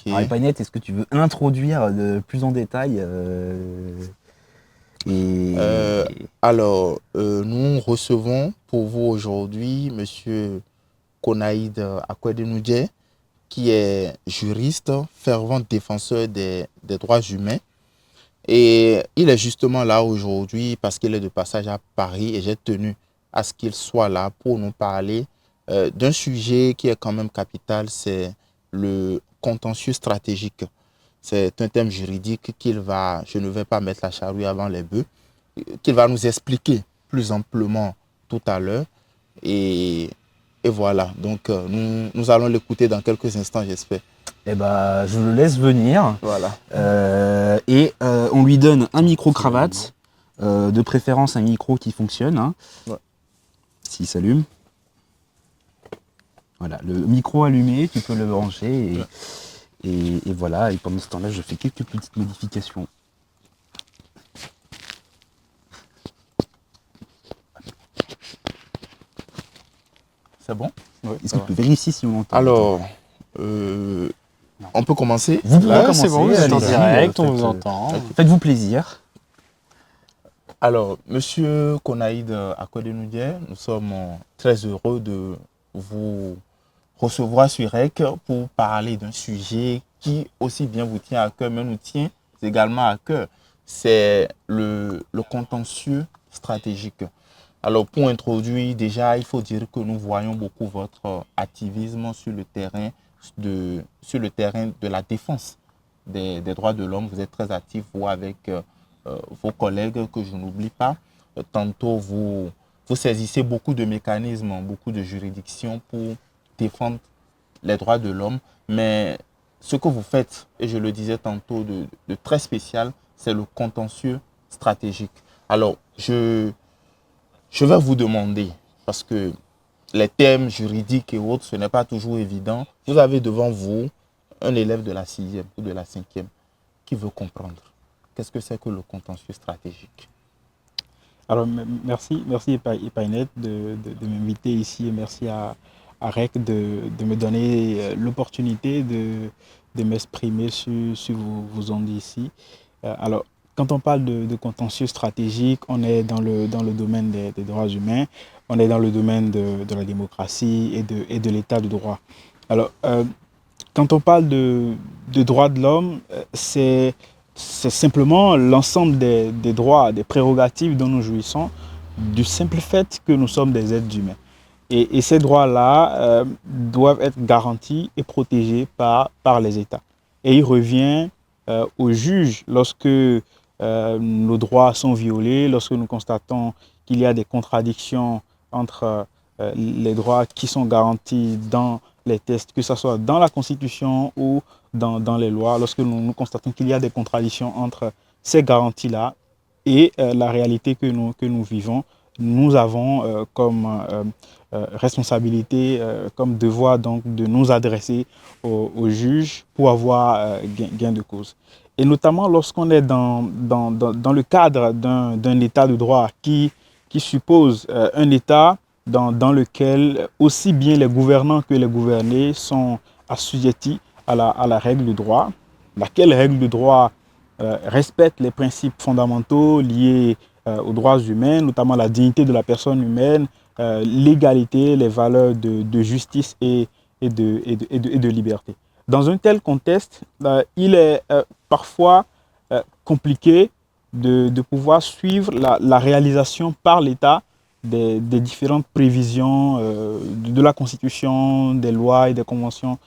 Alors, Epinette, est-ce que tu veux introduire de plus en détail Euh, nous recevons pour vous aujourd'hui Monsieur Konaïd Akwedenudje, qui est juriste, fervent défenseur des droits humains. Et il est justement là aujourd'hui parce qu'il est de passage à Paris et j'ai tenu à ce qu'il soit là pour nous parler d'un sujet qui est quand même capital, c'est le contentieux stratégique. C'est un thème juridique je ne vais pas mettre la charrue avant les bœufs, qu'il va nous expliquer plus amplement tout à l'heure. Et, et voilà, donc nous allons l'écouter dans quelques instants, j'espère. Eh ben, je le laisse venir. Voilà. On lui donne un micro-cravate, de préférence un micro qui fonctionne, hein, Ouais. s'il s'allume. Voilà, le micro allumé, tu peux le brancher et voilà. Et pendant ce temps-là, je fais quelques petites modifications. C'est bon? Ouais, est-ce que tu peux vérifier si on entend? Alors, on peut commencer? Vous pouvez commencer, c'est bon, vous êtes en allez-y, direct, on vous entend. Faites-vous plaisir. Alors, Monsieur Konaïd Akwedenudje, nous sommes très heureux de vous recevoir sur REC pour parler d'un sujet qui aussi bien vous tient à cœur, mais nous tient également à cœur. C'est le contentieux stratégique. Alors, pour introduire, déjà, il faut dire que nous voyons beaucoup votre activisme sur le terrain de la défense des droits de l'homme. Vous êtes très actif, vous, avec vos collègues, que je n'oublie pas. Tantôt, vous saisissez beaucoup de mécanismes, beaucoup de juridictions pour défendre les droits de l'homme. Mais ce que vous faites, et je le disais tantôt, de très spécial, c'est le contentieux stratégique. Alors, je vais vous demander, parce que les thèmes juridiques et autres, ce n'est pas toujours évident. Vous avez devant vous un élève de la 6e ou de la 5e qui veut comprendre. Qu'est-ce que c'est que le contentieux stratégique? Alors, merci Epinette de m'inviter ici et merci à REC de me donner l'opportunité de m'exprimer sur vos ondes ici. Alors, quand on parle de contentieux stratégique, on est dans le domaine des droits humains, on est dans le domaine de la démocratie et de l'état de droit. Alors, quand on parle de droits de l'homme, c'est simplement l'ensemble des droits, des prérogatives dont nous jouissons, du simple fait que nous sommes des êtres humains. Et ces droits-là doivent être garantis et protégés par les États. Et il revient aux juges lorsque nos droits sont violés, lorsque nous constatons qu'il y a des contradictions entre les droits qui sont garantis dans les textes, que ce soit dans la Constitution ou dans les lois, lorsque nous constatons qu'il y a des contradictions entre ces garanties-là et la réalité que nous vivons, nous avons comme responsabilité, comme devoir donc de nous adresser aux juges pour avoir gain de cause. Et notamment lorsqu'on est dans le cadre d'un état de droit qui suppose un état dans lequel aussi bien les gouvernants que les gouvernés sont assujettis à la règle de droit, laquelle règle de droit respecte les principes fondamentaux liés aux droits humains, notamment la dignité de la personne humaine, l'égalité, les valeurs de justice et de liberté. Dans un tel contexte, il est parfois compliqué de pouvoir suivre la réalisation par l'État des différentes prévisions de la Constitution, des lois et des conventions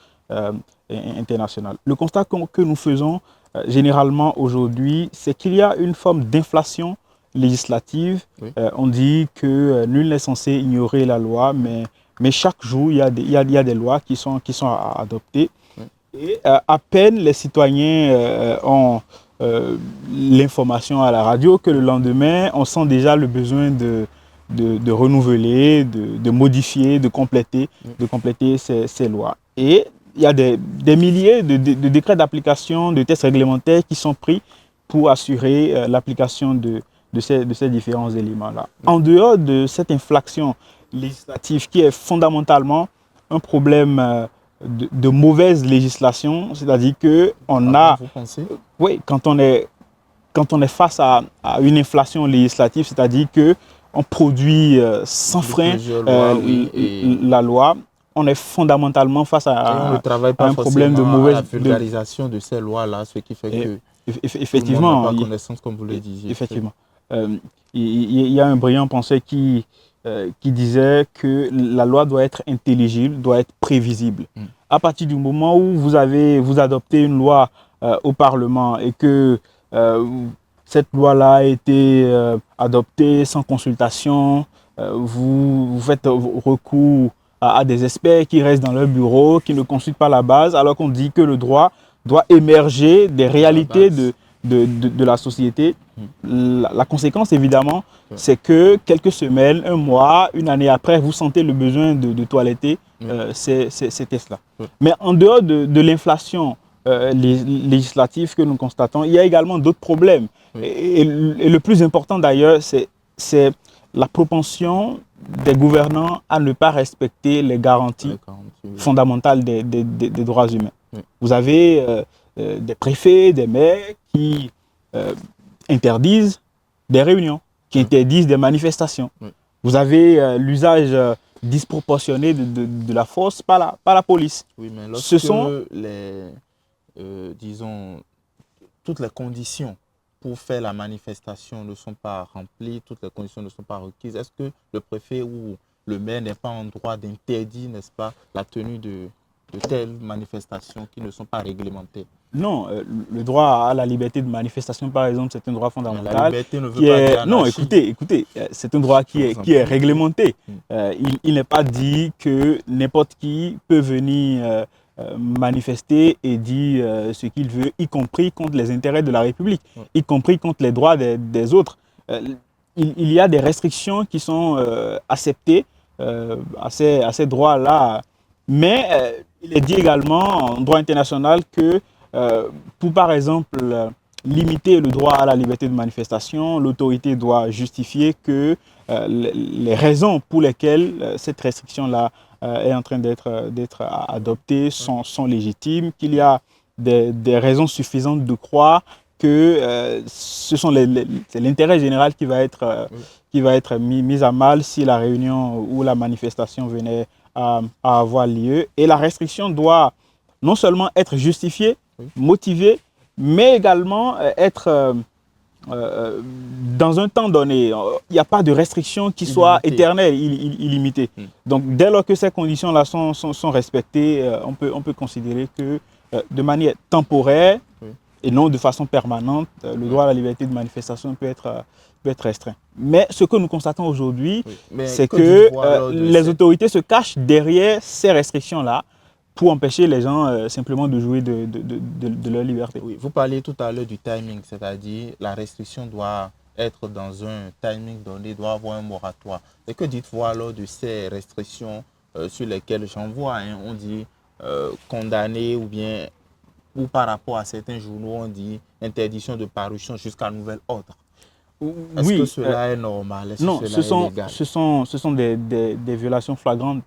internationales. Le constat que nous faisons généralement aujourd'hui, c'est qu'il y a une forme d'inflation législative. Oui. On dit que nul n'est censé ignorer la loi, mais chaque jour, il y a des lois qui sont adoptées. Oui. Et à peine les citoyens ont l'information à la radio que le lendemain, on sent déjà le besoin de renouveler, de modifier, de compléter ces lois. Et il y a des milliers de décrets d'application, de tests réglementaires qui sont pris pour assurer l'application de ces différents éléments-là. En dehors de cette infraction législative qui est fondamentalement un problème de mauvaise législation, c'est-à-dire qu'on a, Vous pensez? oui, quand on est face à une inflation législative, c'est-à-dire qu'on produit sans frein Lois, oui, la loi, on est fondamentalement face et on ne à travaille pas un problème de forcément à mauvaise... la vulgarisation de ces lois-là, ce qui fait que effectivement, tout le monde n'a pas connaissance, comme vous le disiez. effectivement. Il y a un brillant penseur qui disait que la loi doit être intelligible, doit être prévisible. À partir du moment où vous adoptez une loi au Parlement et que cette loi-là a été adoptée sans consultation, vous faites recours à des experts qui restent dans leur bureau, qui ne consultent pas la base, alors qu'on dit que le droit doit émerger des réalités de la société. La conséquence, évidemment, c'est que quelques semaines, un mois, une année après, vous sentez le besoin de toiletter ces tests-là. Mais en dehors de l'inflation législative que nous constatons, il y a également d'autres problèmes. Et le plus important d'ailleurs, c'est la propension des gouvernants à ne pas respecter les garanties fondamentales des droits humains. Vous avez des préfets, des maires qui interdisent des réunions, qui interdisent des manifestations. Vous avez l'usage disproportionné de la force par la police. Oui, mais lorsque disons, toutes les conditions pour faire la manifestation ne sont pas remplies, toutes les conditions ne sont pas requises, est-ce que le préfet ou le maire n'est pas en droit d'interdire, n'est-ce pas, la tenue de telles manifestations qui ne sont pas réglementées? Non, le droit à la liberté de manifestation, par exemple, c'est un droit fondamental. La liberté ne veut pas dire non, écoutez, c'est un droit qui est réglementé. Il n'est pas dit que n'importe qui peut venir manifester et dire ce qu'il veut, y compris contre les intérêts de la République, y compris contre les droits des autres. Il y a des restrictions qui sont acceptées à ces droits-là, mais il est dit également en droit international que pour, par exemple, limiter le droit à la liberté de manifestation, l'autorité doit justifier que les raisons pour lesquelles cette restriction-là est en train d'être adoptée sont légitimes, qu'il y a des raisons suffisantes de croire que c'est l'intérêt général qui va être mis à mal si la réunion ou la manifestation venait à avoir lieu. Et la restriction doit non seulement être justifiée, motivée, mais également être dans un temps donné. Il n'y a pas de restriction qui soit éternelle, illimitée. Donc, dès lors que ces conditions-là sont respectées, on peut considérer que de manière temporaire et non de façon permanente, le droit à la liberté de manifestation peut être restreint. Mais ce que nous constatons aujourd'hui, c'est que les autorités se cachent derrière ces restrictions-là pour empêcher les gens simplement de jouir de leur liberté. Oui, vous parliez tout à l'heure du timing, c'est-à-dire la restriction doit être dans un timing donné, doit avoir un moratoire. Et que dites-vous alors de ces restrictions sur lesquelles j'en vois, on dit condamné ou par rapport à certains journaux, on dit interdiction de parution jusqu'à nouvel ordre. Est-ce que cela est normal? Non, ce sont des violations flagrantes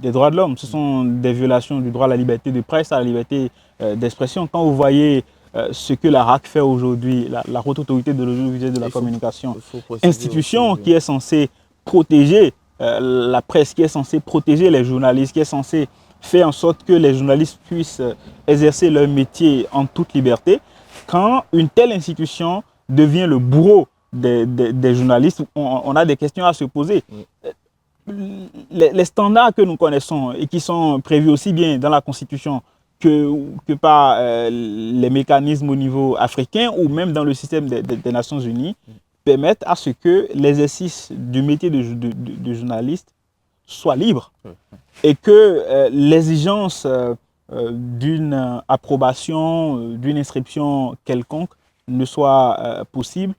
des droits de l'homme. Ce sont des violations du droit à la liberté de presse, à la liberté d'expression. Quand vous voyez ce que la RAC fait aujourd'hui, la Haute Autorité de l'Audiovisuel et de la Communication, institution qui est censée protéger la presse, qui est censée protéger les journalistes, qui est censée faire en sorte que les journalistes puissent exercer leur métier en toute liberté, quand une telle institution devient le bourreau des journalistes, on a des questions à se poser. Les standards que nous connaissons et qui sont prévus aussi bien dans la Constitution que par les mécanismes au niveau africain ou même dans le système des Nations Unies permettent à ce que l'exercice du métier de journaliste soit libre et que l'exigence d'une approbation, d'une inscription quelconque ne soit possible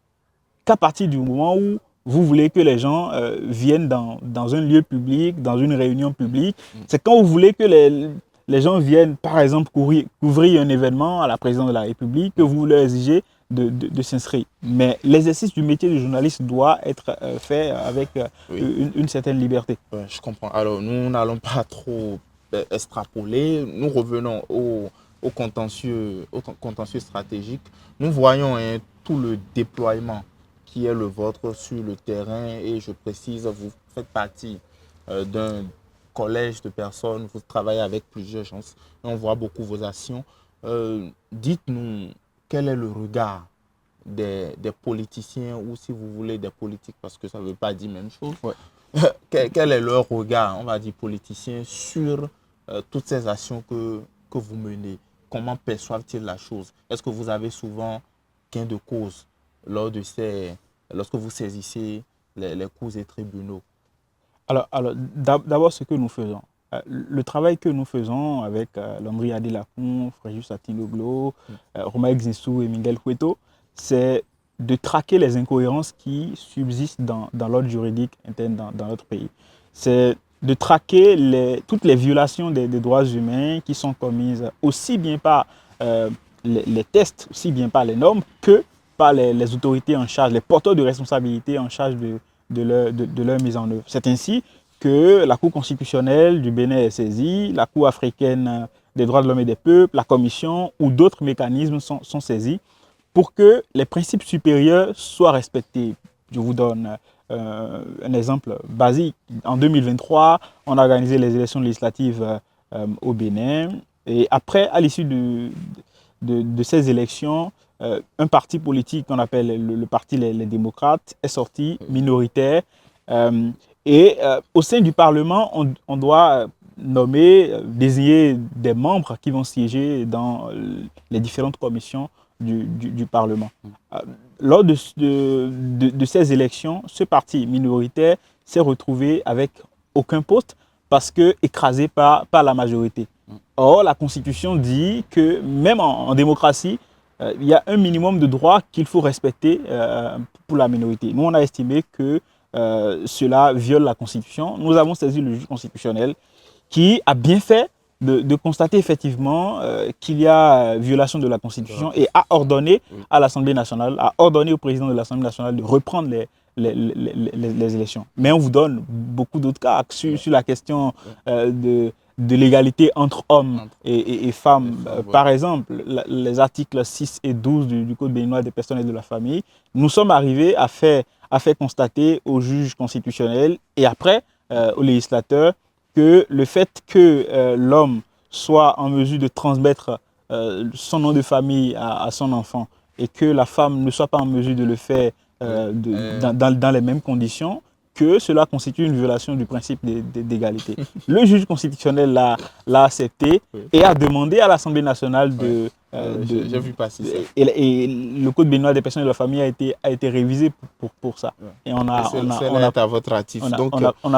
qu'à partir du moment où vous voulez que les gens viennent dans un lieu public, dans une réunion publique. C'est quand vous voulez que les gens viennent, par exemple, couvrir un événement à la présidence de la République, que vous leur exigez de s'inscrire. Mais l'exercice du métier de journaliste doit être fait avec une certaine liberté. Ouais, je comprends. Alors, nous n'allons pas trop extrapoler. Nous revenons au contentieux stratégique. Nous voyons tout le déploiement qui est le vôtre sur le terrain et je précise, vous faites partie d'un collège de personnes, vous travaillez avec plusieurs gens, on voit beaucoup vos actions. Dites-nous quel est le regard des politiciens ou si vous voulez des politiques parce que ça ne veut pas dire même chose. Ouais. Quel est leur regard, on va dire politicien, sur toutes ces actions que vous menez? Comment perçoivent-ils la chose? Est-ce que vous avez souvent gain de cause lorsque vous saisissez les cours et tribunaux? Alors d'abord, ce que nous faisons. Le travail que nous faisons avec Landry Adélakun, Fréjus Atiloglo, Romain Xissou et Miguel Cueto, c'est de traquer les incohérences qui subsistent dans l'ordre juridique interne dans notre pays. C'est de traquer toutes les violations des droits humains qui sont commises aussi bien par les tests, aussi bien par les normes que par les autorités en charge, les porteurs de responsabilité en charge de leur mise en œuvre. C'est ainsi que la Cour constitutionnelle du Bénin est saisie, la Cour africaine des droits de l'homme et des peuples, la Commission ou d'autres mécanismes sont saisis pour que les principes supérieurs soient respectés. Je vous donne un exemple basique. En 2023, on a organisé les élections législatives au Bénin et après, à l'issue de ces élections, un parti politique qu'on appelle le parti les démocrates est sorti minoritaire au sein du Parlement, on doit désigner des membres qui vont siéger dans les différentes commissions du Parlement. Lors de ces élections, ce parti minoritaire s'est retrouvé avec aucun poste parce que écrasé par la majorité. Or, la Constitution dit que même en démocratie, il y a un minimum de droits qu'il faut respecter pour la minorité. Nous, on a estimé que cela viole la Constitution. Nous avons saisi le juge constitutionnel qui a bien fait de constater effectivement qu'il y a violation de la Constitution et a ordonné à l'Assemblée nationale, a ordonné au président de l'Assemblée nationale de reprendre les élections. Mais on vous donne beaucoup d'autres cas sur la question de l'égalité entre hommes et femmes. Par exemple, les articles 6 et 12 du Code béninois des personnes et de la famille, nous sommes arrivés à faire constater au juge constitutionnel et après au législateur que le fait que l'homme soit en mesure de transmettre son nom de famille à son enfant et que la femme ne soit pas en mesure de le faire dans les mêmes conditions, que cela constitue une violation du principe d'égalité. Le juge constitutionnel l'a accepté et a demandé à l'Assemblée nationale j'ai vu passer ça. Et le Code béninois des personnes et de la famille a été révisé pour ça. Et on a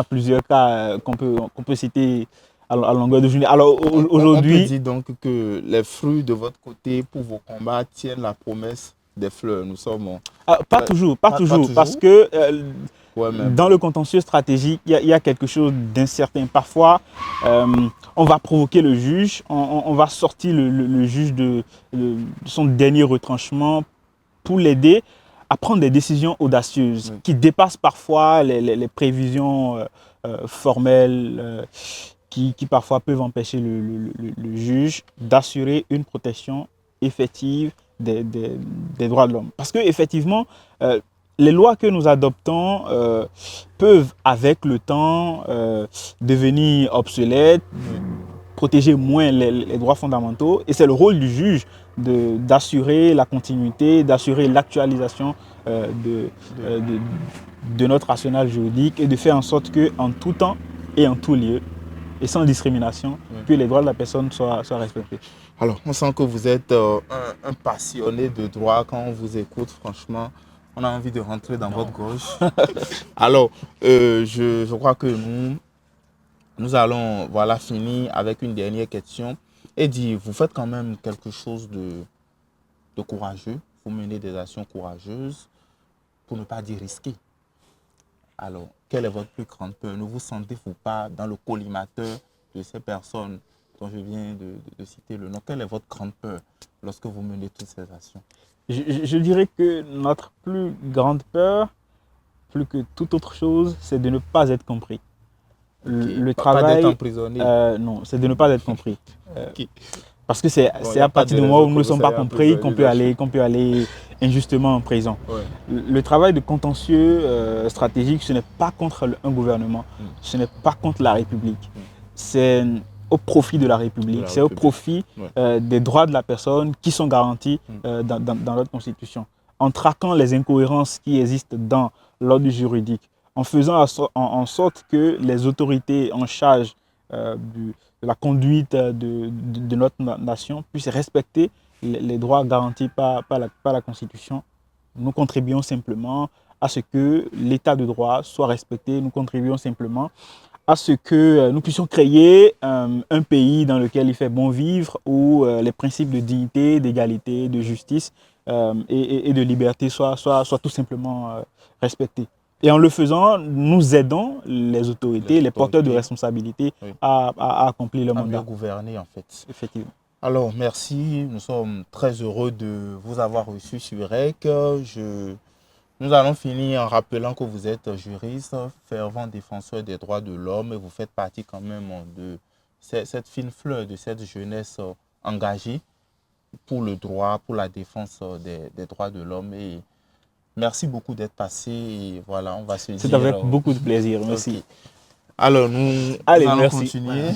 plusieurs cas qu'on peut citer à longueur de journée. Alors aujourd'hui, on peut dire donc que les fruits de votre côté pour vos combats tiennent la promesse des fleurs. Nous sommes pas toujours, parce que dans le contentieux stratégique, il y a quelque chose d'incertain. Parfois, on va provoquer le juge, on va sortir le juge de son dernier retranchement pour l'aider à prendre des décisions audacieuses qui dépassent parfois les prévisions formelles qui parfois peuvent empêcher le juge d'assurer une protection effective des droits de l'homme. Parce qu'effectivement, les lois que nous adoptons peuvent, avec le temps, devenir obsolètes, protéger moins les droits fondamentaux. Et c'est le rôle du juge d'assurer la continuité, d'assurer l'actualisation de notre arsenal juridique et de faire en sorte qu'en tout temps et en tout lieu, et sans discrimination, que les droits de la personne soient respectés. Alors, on sent que vous êtes un passionné de droit. Quand on vous écoute, franchement, on a envie de rentrer dans votre gorge. Alors, je crois que nous allons finir avec une dernière question. Et dire, vous faites quand même quelque chose de courageux. Vous menez des actions courageuses, pour ne pas dire risquées. Alors, quelle est votre plus grande peur? Ne vous sentez-vous pas dans le collimateur de ces personnes dont je viens de citer le nom? Quelle est votre grande peur lorsque vous menez toutes ces actions? Je dirais que notre plus grande peur, plus que toute autre chose, c'est de ne pas être compris. Le Pas travail, d'être emprisonné. non, c'est de ne pas être compris. Ok. Parce que c'est Bon, y a à pas partir de du moment où raison nous ne que sommes vous pas soyez compris emprisonné, qu'on peut aller injustement en prison. Ouais. Le travail de contentieux stratégique, ce n'est pas contre un gouvernement, ce n'est pas contre la République. C'est au profit de la République, c'est au profit des droits de la personne qui sont garantis dans notre Constitution. En traquant les incohérences qui existent dans l'ordre juridique, en faisant en sorte que les autorités en charge de la conduite de notre nation puissent respecter les droits garantis par la Constitution. Nous contribuons simplement à ce que l'état de droit soit respecté. Nous contribuons simplement à ce que nous puissions créer un pays dans lequel il fait bon vivre, où les principes de dignité, d'égalité, de justice et de liberté soient tout simplement respectés. Et en le faisant, nous aidons les autorités, les porteurs de responsabilité à accomplir leur mandat. À mieux gouverner, en fait. Effectivement. Alors, merci. Nous sommes très heureux de vous avoir reçu sur REC. Nous allons finir en rappelant que vous êtes juriste, fervent défenseur des droits de l'homme et vous faites partie quand même de cette fine fleur, de cette jeunesse engagée pour le droit, pour la défense des droits de l'homme. Et merci beaucoup d'être passé. Et voilà, on va se dire... C'est avec beaucoup de plaisir. Merci. Okay. Alors, nous allons continuer.